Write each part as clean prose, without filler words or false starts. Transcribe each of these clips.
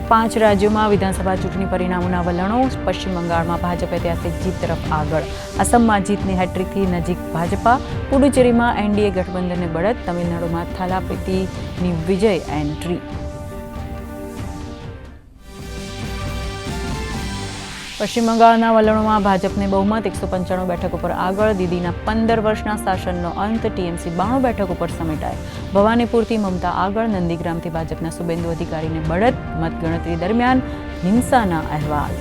5 રાજ્યોમાં વિધાનસભા ચૂંટણી પરિણામોના વલણો. પશ્ચિમ બંગાળમાં ભાજપ ઐતિહાસિક જીત તરફ આગળ. અસમમાં જીતની હેટ્રિકથી નજીક ભાજપા. પુડુચેરીમાં એનડીએ ગઠબંધનને બળત. તમિલનાડુમાં થલાપતિની વિજય એન્ટ્રી. પશ્ચિમ બંગાળના વલણોમાં ભાજપને બહુમત. 195 બેઠકો પર આગળ. દીદીના 15 વર્ષના શાસનનો અંત. ટીએમસી 92 બેઠકો પર સમેટાય. ભવાનીપુરથી મમતા આગળ. નંદીગ્રામથી ભાજપના સુબેન્દુ અધિકારીને બળત. મતગણતરી દરમિયાન હિંસાના અહેવાલ.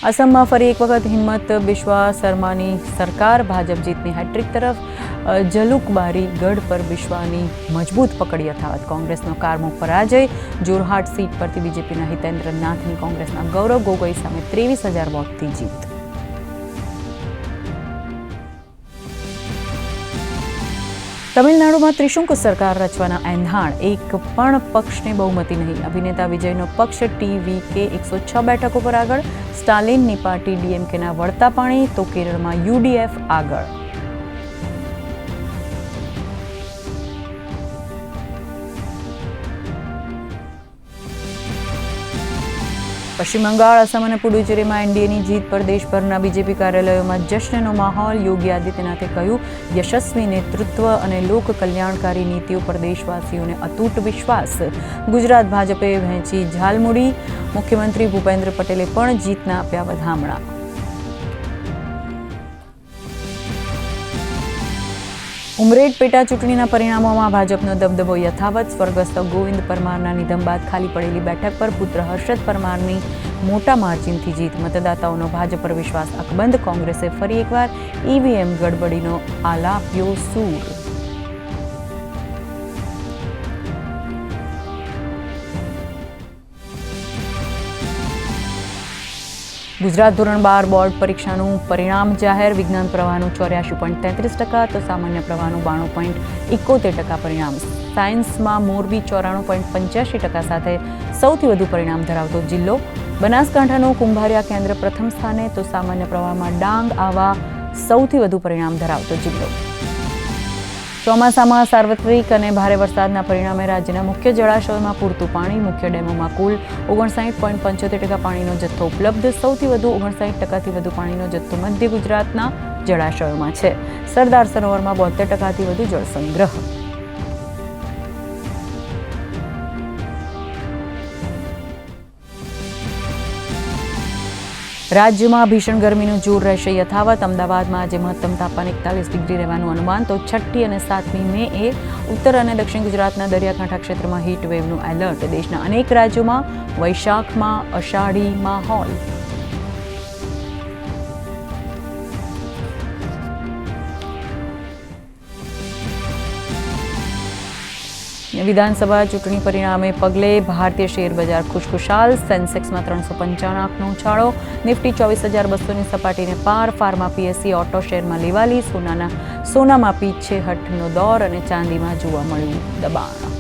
અસમમાં ફરી એક વખત હિંમત બિસ્વા શર્માની સરકાર. ભાજપ જીતની હેટ્રિક તરફ. જલુકબારી ગઢ પર બિસ્વાની મજબૂત પકડ યથાવત. કોંગ્રેસનો કારમો પરાજય. જોરહાટ સીટ પરથી બીજેપીના હિતેન્દ્ર નાથની કોંગ્રેસના ગૌરવ ગોગોઈ સામે 23,000 વોટથી જીત. તમિલનાડુમાં ત્રિશુંક સરકાર રચવાના એંધાણ. એક પણ પક્ષને બહુમતી નહીં. અભિનેતા વિજયનો પક્ષ ટીવીકે 106 બેઠકો પર આગળ. સ્ટાલિનની પાર્ટી ડીએમકેના વળતા પાણી. તો કેરળમાં યુડીએફ આગળ. પશ્ચિમ બંગાળ, અસમ અને પુડુચેરીમાં એનડીએની જીત પર દેશભરના બીજેપી કાર્યાલયોમાં જશ્નનો માહોલ. યોગી આદિત્યનાથે કહ્યું, યશસ્વી નેતૃત્વ અને લોક કલ્યાણકારી નીતિઓ પર દેશવાસીઓને અતૂટ વિશ્વાસ. ગુજરાત ભાજપે વહેંચી ઝાલમુડી. મુખ્યમંત્રી ભૂપેન્દ્ર પટેલે પણ જીતના આપ્યા વધામણા. ઉમરેઠ પેટા ચૂંટણીના પરિણામોમાં ભાજપનો દબદબો યથાવત. સ્વર્ગસ્થ ગોવિંદ પરમારના નિધન બાદ ખાલી પડેલી બેઠક પર પુત્ર હર્ષદ પરમારની મોટા માર્જિનથી જીત. મતદાતાઓનો ભાજપ પર વિશ્વાસ અકબંધ. કોંગ્રેસે ફરી એકવાર ઈવીએમ ગડબડીનો આલાપ્યો સૂર. ગુજરાત ધોરણ 12 બોર્ડ પરીક્ષાનું પરિણામ જાહેર. વિજ્ઞાન પ્રવાહનું 84.33%, તો સામાન્ય પ્રવાહનું 92.71% પરિણામ. સાયન્સમાં મોરબી 94.85% સાથે સૌથી વધુ પરિણામ ધરાવતો જિલ્લો. બનાસકાંઠાનું કુંભારિયા કેન્દ્ર પ્રથમ સ્થાને, તો સામાન્ય પ્રવાહમાં ડાંગ આવા સૌથી વધુ પરિણામ ધરાવતો જિલ્લો. ચોમાસામાં સાર્વત્રિક અને ભારે વરસાદના પરિણામે રાજ્યના મુખ્ય જળાશયોમાં પૂરતું પાણી. મુખ્ય ડેમોમાં કુલ 59.75% પાણીનો જથ્થો ઉપલબ્ધ. સૌથી વધુ 59%થી વધુ પાણીનો જથ્થો મધ્ય ગુજરાતના જળાશયોમાં છે. સરદાર સરોવરમાં 72%થી વધુ જળ સંગ્રહ. રાજ્યમાં ભીષણ ગરમીનું જોર રહેશે યથાવત. અમદાવાદમાં આજે મહત્તમ તાપમાન 41 ડિગ્રી રહેવાનું અનુમાન. તો 6ઠ્ઠી અને 7મી મેએ ઉત્તર અને દક્ષિણ ગુજરાતના દરિયાકાંઠા ક્ષેત્રમાં હીટ વેવનું એલર્ટ. દેશના અનેક રાજ્યોમાં વૈશાખમાં અષાઢી માહોલ. વિધાનસભા ચૂંટણી પરિણામે પગલે ભારતીય શેર બજાર ખુશખુશાલ. સેન્સેક્સમાં 355 આંકનો ઉછાળો. નિફ્ટી 24,200ની સપાટીને પાર. ફાર્મા, પીએસસી, ઓટો શેરમાં લેવાલી. સોનામાં પીછેહઠનો દોર અને ચાંદીમાં જોવા મળ્યું દબાણ.